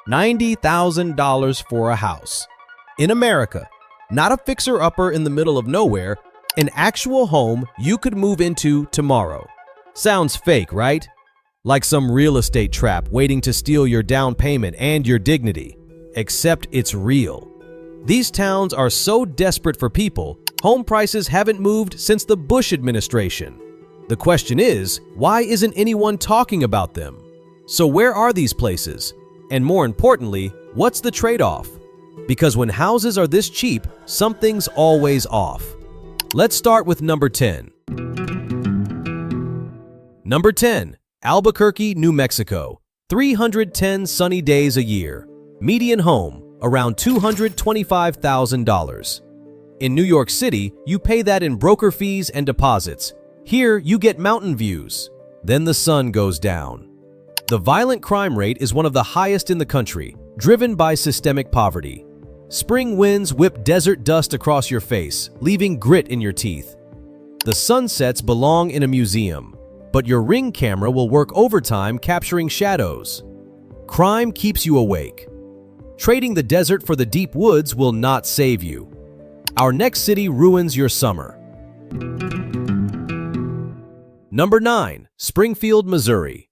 $90,000 for a house. In America, not a fixer-upper in the middle of nowhere, an actual home you could move into tomorrow. Sounds fake, right? Like some real estate trap waiting to steal your down payment and your dignity. Except it's real. These towns are so desperate for people, home prices haven't moved since the Bush administration. The question is, why isn't anyone talking about them? So where are these places? And more importantly, what's the trade-off? Because when houses are this cheap, something's always off. Let's start with number 10. Number 10. Albuquerque, New Mexico. 310 sunny days a year. Median home, around $225,000. In New York City, you pay that in broker fees and deposits. Here, you get mountain views. Then the sun goes down. The violent crime rate is one of the highest in the country, driven by systemic poverty. Spring winds whip desert dust across your face, leaving grit in your teeth. The sunsets belong in a museum, but your Ring camera will work overtime capturing shadows. Crime keeps you awake. Trading the desert for the deep woods will not save you. Our next city ruins your summer. Number 9. Springfield, Missouri.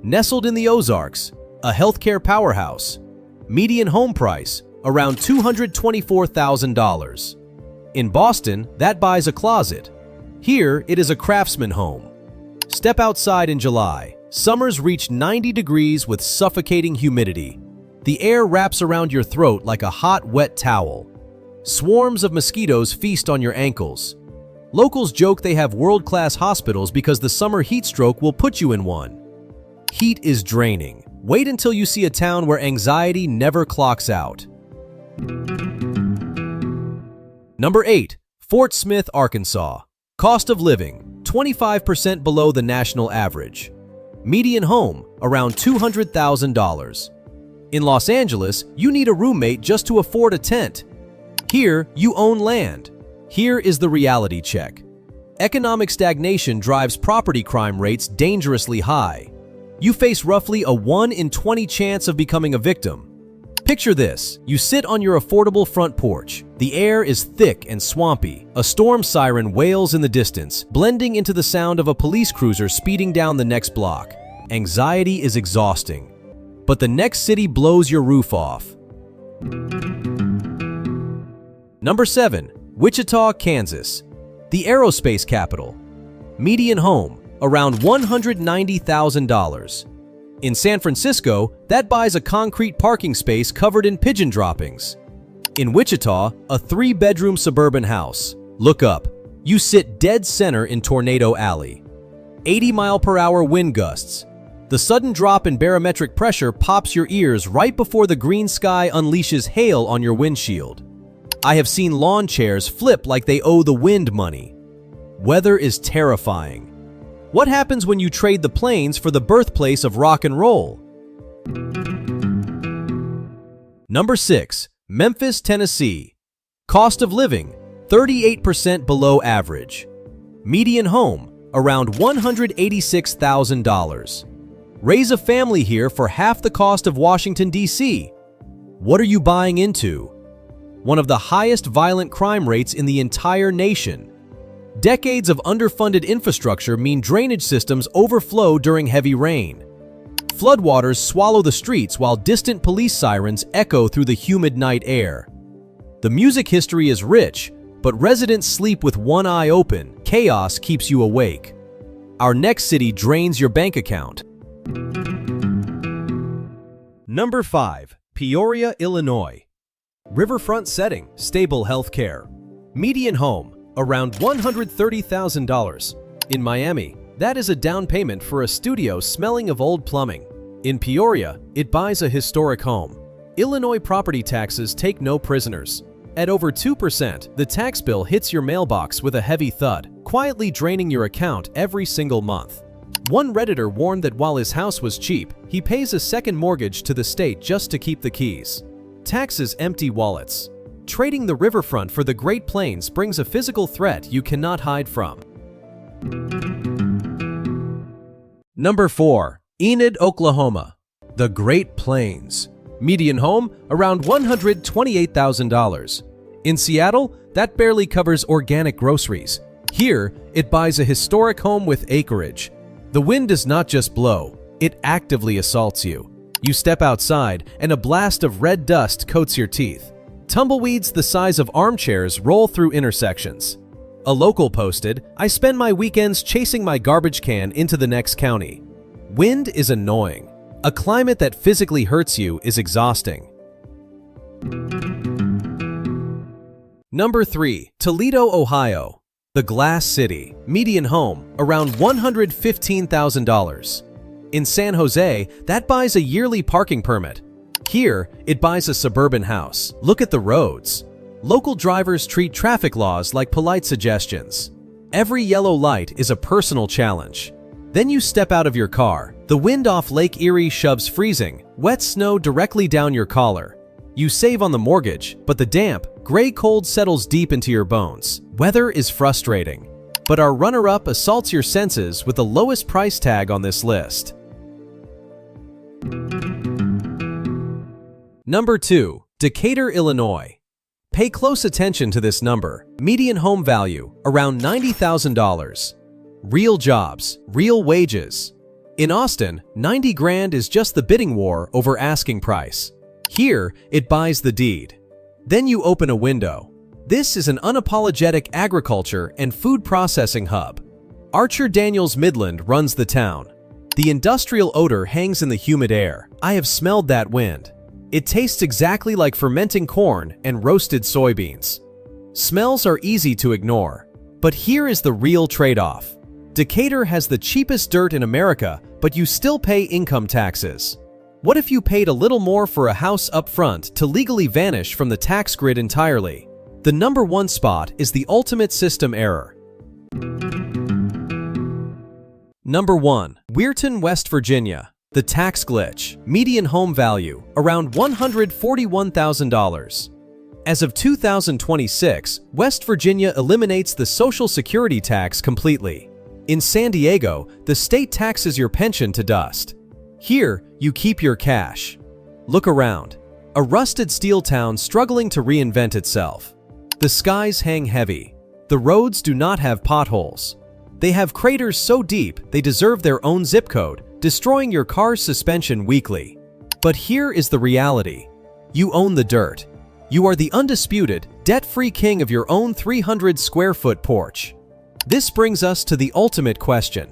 Nestled in the Ozarks, a healthcare powerhouse. Median home price, around $224,000. In Boston, that buys a closet. Here, it is a craftsman home. Step outside in July. Summers reach 90 degrees with suffocating humidity. The air wraps around your throat like a hot, wet towel. Swarms of mosquitoes feast on your ankles. Locals joke they have world-class hospitals because the summer heat stroke will put you in one. Heat is draining. Wait until you see a town where anxiety never clocks out. Number 8. Fort Smith, Arkansas. Cost of living, 25% below the national average. Median home, around $200,000. In Los Angeles, you need a roommate just to afford a tent. Here, you own land. Here is the reality check. Economic stagnation drives property crime rates dangerously high. You face roughly a 1 in 20 chance of becoming a victim. Picture this. You sit on your affordable front porch. The air is thick and swampy. A storm siren wails in the distance, blending into the sound of a police cruiser speeding down the next block. Anxiety is exhausting. But the next city blows your roof off. Number 7. Wichita, Kansas. The aerospace capital. Median home, around $190,000. In San Francisco, that buys a concrete parking space covered in pigeon droppings. In Wichita, a 3-bedroom suburban house. Look up. You sit dead center in Tornado Alley. 80-mile-per-hour wind gusts. The sudden drop in barometric pressure pops your ears right before the green sky unleashes hail on your windshield. I have seen lawn chairs flip like they owe the wind money. Weather is terrifying. What happens when you trade the plains for the birthplace of rock and roll? Number 6. Memphis, Tennessee. Cost of living, 38% below average. Median home, around $186,000. Raise a family here for half the cost of Washington, D.C. What are you buying into? One of the highest violent crime rates in the entire nation. Decades of underfunded infrastructure mean drainage systems overflow during heavy rain. Floodwaters swallow the streets while distant police sirens echo through the humid night air. The music history is rich, but residents sleep with one eye open. Chaos keeps you awake. Our next city drains your bank account. Number 5. Peoria, Illinois. Riverfront setting, stable health care. Median home, around $130,000. In Miami, that is a down payment for a studio smelling of old plumbing. In Peoria, it buys a historic home. Illinois property taxes take no prisoners. At over 2%, the tax bill hits your mailbox with a heavy thud, quietly draining your account every single month. One Redditor warned that while his house was cheap, he pays a second mortgage to the state just to keep the keys. Taxes empty wallets. Trading the riverfront for the Great Plains brings a physical threat you cannot hide from. Number 4. Enid, Oklahoma. The Great Plains. Median home, around $128,000. In Seattle, that barely covers organic groceries. Here, it buys a historic home with acreage. The wind does not just blow, it actively assaults you. You step outside, and a blast of red dust coats your teeth. Tumbleweeds the size of armchairs roll through intersections. A local posted, "I spend my weekends chasing my garbage can into the next county." Wind is annoying. A climate that physically hurts you is exhausting. Number 3. Toledo, Ohio. The Glass City. Median home, around $115,000. In San Jose, that buys a yearly parking permit. Here, it buys a suburban house. Look at the roads. Local drivers treat traffic laws like polite suggestions. Every yellow light is a personal challenge. Then you step out of your car. The wind off Lake Erie shoves freezing, wet snow directly down your collar. You save on the mortgage, but the damp, gray cold settles deep into your bones. Weather is frustrating. But our runner-up assaults your senses with the lowest price tag on this list. Number 2. Decatur, Illinois. Pay close attention to this number. Median home value, around $90,000. Real jobs, real wages. In Austin, 90 grand is just the bidding war over asking price. Here, it buys the deed. Then you open a window. This is an unapologetic agriculture and food processing hub. Archer Daniels Midland runs the town. The industrial odor hangs in the humid air. I have smelled that wind. It tastes exactly like fermenting corn and roasted soybeans. Smells are easy to ignore, but here is the real trade-off. Decatur has the cheapest dirt in America, but you still pay income taxes. What if you paid a little more for a house up front to legally vanish from the tax grid entirely? The number 1 spot is the ultimate system error. Number 1. Weirton, West Virginia. The tax glitch. Median home value, around $141,000. As of 2026, West Virginia eliminates the Social Security tax completely. In San Diego, the state taxes your pension to dust. Here, you keep your cash. Look around. A rusted steel town struggling to reinvent itself. The skies hang heavy. The roads do not have potholes. They have craters so deep they deserve their own zip code, destroying your car's suspension weekly. But here is the reality. You own the dirt. You are the undisputed, debt-free king of your own 300-square-foot porch. This brings us to the ultimate question.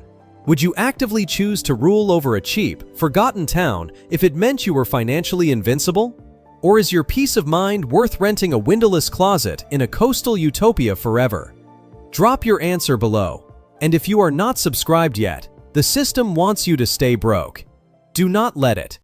Would you actively choose to rule over a cheap, forgotten town if it meant you were financially invincible? Or is your peace of mind worth renting a windowless closet in a coastal utopia forever? Drop your answer below. And if you are not subscribed yet, the system wants you to stay broke. Do not let it.